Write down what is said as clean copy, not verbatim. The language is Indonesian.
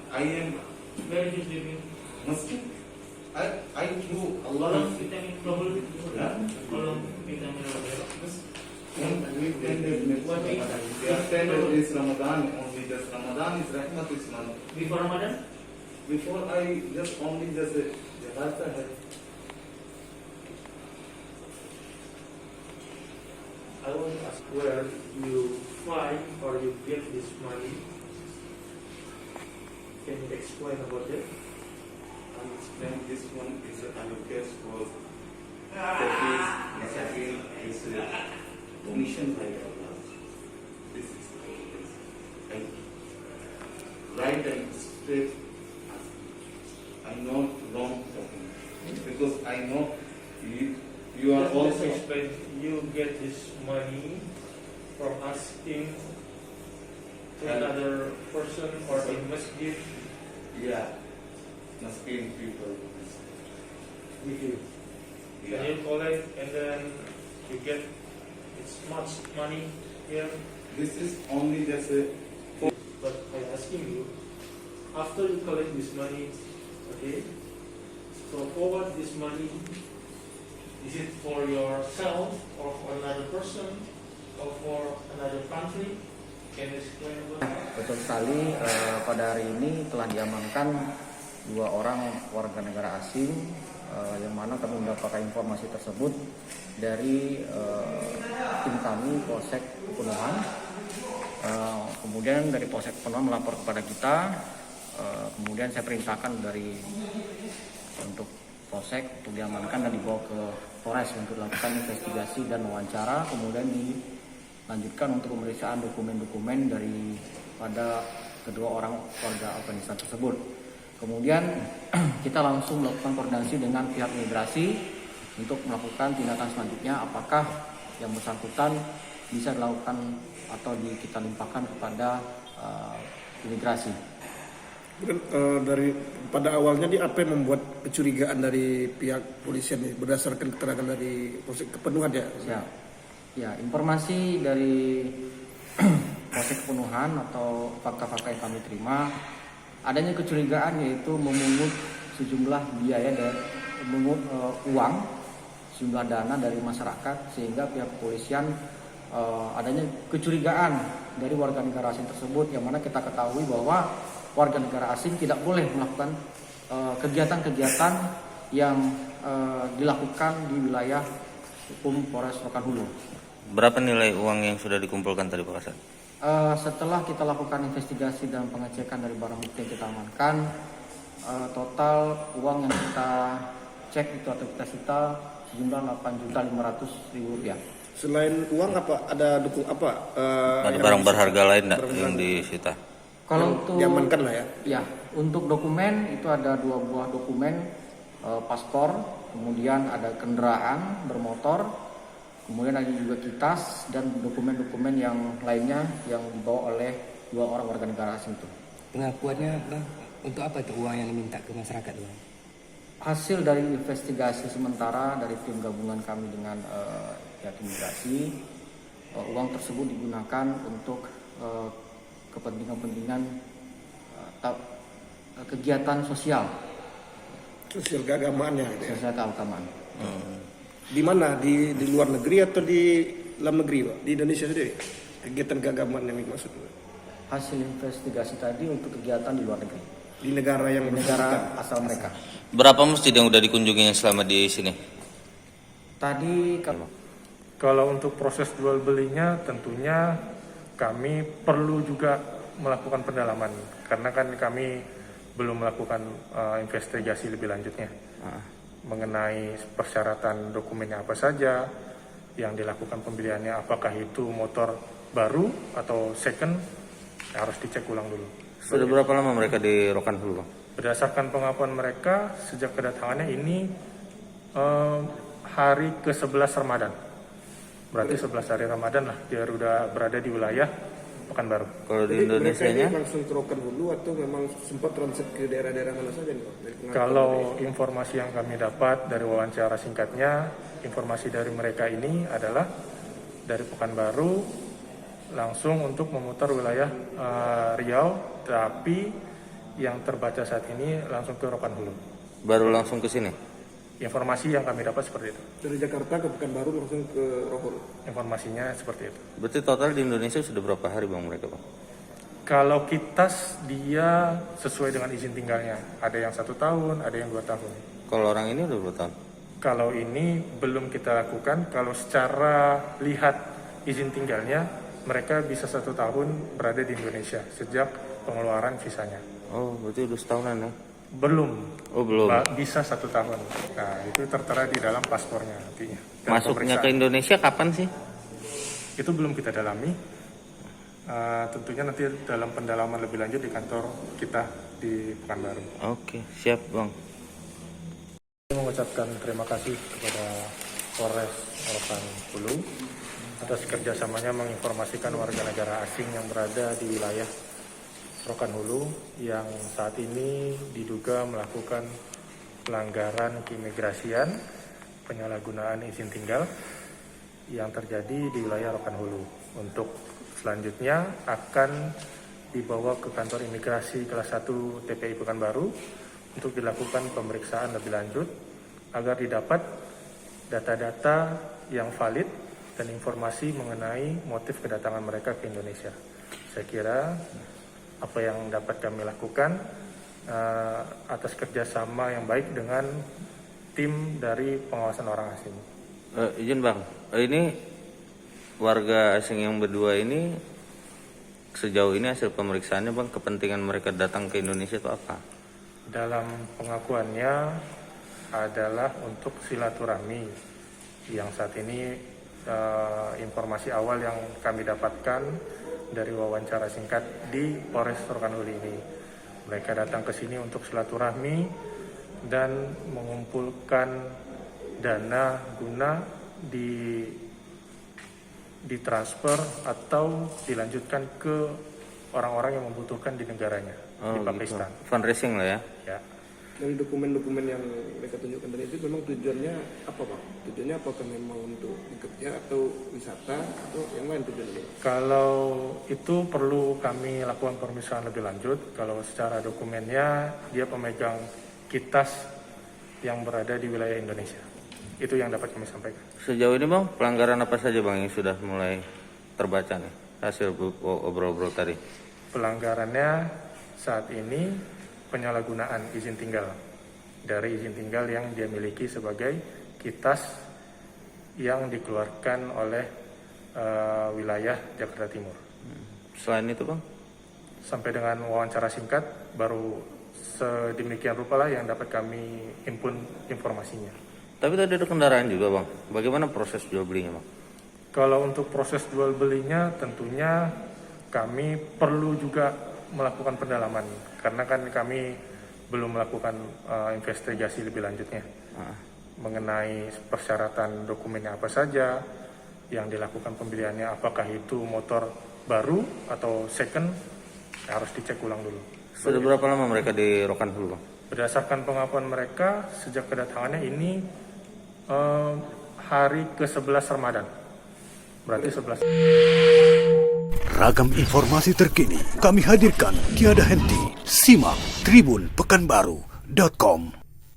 I am. Where is he living? Muslim. I do Kalau Allah. kita ingin trouble, kalau kita ingin We are 10 days Ramadan, only just Ramadan is Rahmat is month. before Ramadan, Before I just only just Jakarta had. I want to ask where you find or you get this money. Can you explain about that? I explain this one is a allocation for Hafiz, Masakin is commission by Allah. This is I right and straight. I know wrong talking because I know you are Just also explain. You get this money from asking to another person or in masjid. yeah Muslim people. With you. And Yeah. you collect and then you get it's much money here. This is only just a But I'm asking you, after you collect this money, okay, so forward this money, is it for yourself or for another person or for another country? Can you explain about that? Betul sekali, pada hari ini telah diamankan 2 orang warga negara asing yang mana kami mendapatkan informasi tersebut dari tim kami Polsek Penuhan. Kemudian dari Polsek Penuhan melapor kepada kita, kemudian saya perintahkan untuk Polsek untuk diamankan dan dibawa ke Polres untuk dilakukan investigasi dan wawancara, kemudian dilanjutkan untuk pemeriksaan dokumen-dokumen pada kedua orang warga Afghanistan tersebut. Kemudian kita langsung melakukan koordinasi dengan pihak imigrasi untuk melakukan tindakan selanjutnya, apakah yang bersangkutan bisa dilakukan atau kita limpahkan kepada imigrasi. Dari pada awalnya apa yang membuat kecurigaan dari pihak polisian ini berdasarkan keterangan dari Polsek Kepenuhan ya? Ya, informasi dari Polsek Kepenuhan atau fakta-fakta yang kami terima, adanya kecurigaan yaitu memungut sejumlah biaya dan memungut uang, sejumlah dana dari masyarakat, sehingga pihak kepolisian adanya kecurigaan dari warga negara asing tersebut, yang mana kita ketahui bahwa warga negara asing tidak boleh melakukan kegiatan-kegiatan yang dilakukan di wilayah hukum Polres Rokan Hulu. Berapa nilai uang yang sudah dikumpulkan tadi Pak Kasat? Setelah kita lakukan investigasi dan pengecekan dari barang bukti yang kita amankan, total uang yang kita cek itu atau kita sita sejumlah Rp8.500.000. Selain uang ada Ada barang berharga lain enggak yang disita? Kalau untuk diamankan lah ya? Ya, untuk dokumen itu ada 2 buah dokumen, paspor, kemudian ada kendaraan bermotor, kemudian ada juga kitas dan dokumen-dokumen yang lainnya yang dibawa oleh 2 orang warga negara asing itu. Pengakuannya Bang, untuk apa itu uang yang diminta ke masyarakat Bang? Hasil dari investigasi sementara dari tim gabungan kami dengan pihak imigrasi, uang tersebut digunakan untuk kepentingan kegiatan sosial keagamaannya gitu ya? Sosial keagamaan. Di mana? Di luar negeri atau di dalam negeri Pak? Di Indonesia sendiri? Kegiatan keagamaan yang dimaksud Pak? Hasil investigasi tadi untuk kegiatan di luar negeri, Di negara yang di negara asal mereka. Berapa masjid yang udah dikunjungi selama di sini? Tadi Kalau untuk proses jual belinya tentunya kami perlu juga melakukan pendalaman karena kan kami belum melakukan investigasi lebih lanjutnya mengenai persyaratan dokumennya apa saja, yang dilakukan pembeliannya apakah itu motor baru atau second, harus dicek ulang dulu. Sudah berapa lama mereka di Rokan Hulu? Berdasarkan pengakuan mereka sejak kedatangannya ini hari ke-11 Ramadan. Berarti 11 hari Ramadan lah dia udah berada di wilayah Pekanbaru. Kalau di Indonesianya? Mereka ini langsung ke Rokan Hulu atau memang sempat transit ke daerah-daerah mana saja nih Pak? Kalau informasi yang kami dapat dari wawancara singkatnya, informasi dari mereka ini adalah dari Pekanbaru langsung untuk memutar wilayah Riau, tapi yang terbaca saat ini langsung ke Rokan Hulu. Baru langsung ke sini? Informasi yang kami dapat seperti itu. Dari Jakarta ke Pekanbaru langsung ke Rohur. Informasinya seperti itu. Berarti total di Indonesia sudah berapa hari bang mereka bang? Kalau kitas dia sesuai dengan izin tinggalnya. Ada yang 1 tahun, ada yang 2 tahun. Kalau orang ini udah berapa tahun? Kalau ini belum kita lakukan. Kalau secara lihat izin tinggalnya, mereka bisa 1 tahun berada di Indonesia sejak pengeluaran visanya. Oh, berarti udah setahunan ya? Belum. Oh, belum. Bisa 1 tahun. Nah, itu tertera di dalam paspornya nantinya. Dan Masuknya ke pemeriksaan. Indonesia kapan sih? Itu belum kita dalami. Tentunya nanti dalam pendalaman lebih lanjut di kantor kita di Pekanbaru. Oke, siap bang. Saya mengucapkan terima kasih kepada Polres Rokan Hulu atas kerjasamanya menginformasikan warga negara asing yang berada di wilayah Rokan Hulu yang saat ini diduga melakukan pelanggaran keimigrasian, penyalahgunaan izin tinggal yang terjadi di wilayah Rokan Hulu. Untuk selanjutnya akan dibawa ke kantor imigrasi kelas 1 TPI Pekanbaru untuk dilakukan pemeriksaan lebih lanjut agar didapat data-data yang valid dan informasi mengenai motif kedatangan mereka ke Indonesia. Saya kira apa yang dapat kami lakukan atas kerjasama yang baik dengan tim dari pengawasan orang asing. Izin bang, ini warga asing yang berdua ini sejauh ini hasil pemeriksaannya bang, kepentingan mereka datang ke Indonesia itu apa? Dalam pengakuannya adalah untuk silaturahmi yang saat ini informasi awal yang kami dapatkan dari wawancara singkat di Polres Rokan Hulu ini. Mereka datang ke sini untuk silaturahmi dan mengumpulkan dana guna ditransfer atau dilanjutkan ke orang-orang yang membutuhkan di negaranya, di Pakistan. Gitu. Fundraising lah ya? Ya. Dari dokumen-dokumen yang mereka tunjukkan tadi itu memang tujuannya apa Pak? Tujuannya apakah memang untuk bekerja atau wisata atau yang lain tujuannya? Kalau itu perlu kami lakukan pemeriksaan lebih lanjut. Kalau secara dokumennya dia pemegang kitas yang berada di wilayah Indonesia. Itu yang dapat kami sampaikan. Sejauh ini bang, pelanggaran apa saja bang yang sudah mulai terbaca nih hasil obrol-obrol tadi? Pelanggarannya saat ini penyalahgunaan izin tinggal dari izin tinggal yang dia miliki sebagai kitas yang dikeluarkan oleh wilayah Jakarta Timur. Selain itu bang? Sampai dengan wawancara singkat baru sedemikian rupa lah yang dapat kami himpun informasinya. Tapi tadi ada kendaraan juga bang, bagaimana proses jual belinya bang? Kalau untuk proses jual belinya tentunya kami perlu juga melakukan pendalaman karena kan kami belum melakukan investigasi lebih lanjutnya mengenai persyaratan dokumennya apa saja yang dilakukan pembeliannya, apakah itu motor baru atau second, harus dicek ulang dulu. Sudah berapa lama mereka di Rokan Hulu bang? Berdasarkan pengakuan mereka sejak kedatangannya ini hari ke-11 Ramadan, berarti 11. Ragam informasi terkini kami hadirkan tiada henti. Simak tribunpekanbaru.com.